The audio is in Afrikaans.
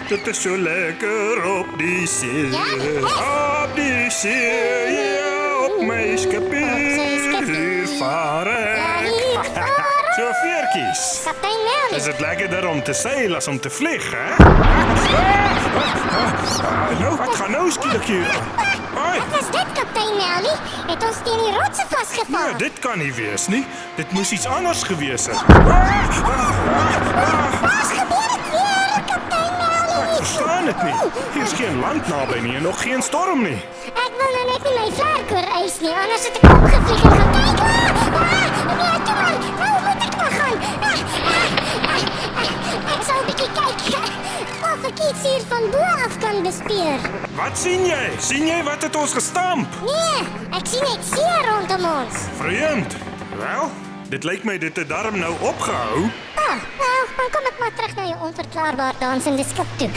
dit is so lekker op die see. Ja, Op die see, ja, op my skipie. Hier vaar ek. So veertjies. Kaptein Melly. Is dit lekkerder om te seil as om te vlieg, hè? Nou, wat gaan nou skielik hier? Hoi, Wat was dit, kaptein Melly? Het ons teen die rotse vasgeval? nee, dit kan nie wees nie. Dit moes iets anders gewees het. Wat gebeur het weer, kaptein Melly? Ek verstaan dit nie. Hier is geen land naby nie en nog geen storm nie. Ek wil nou net nie my vlerk oor nie, anders het ek opgevlieg en gaan kyk. Nee, toe maar. Nou moet ek maar gaan. Ek sal 'n bietjie kyk of ek iets hier van bo af kan bespier. Wat sien jy? Sien jy wat het ons gestamp? Nee, ek sien net see rondom ons. Vreemd. Wel, dit lyk my dit het darm nou opgehou. Nou, dan kom ek maar terug na jou onverklaarbaar dansende skip toe.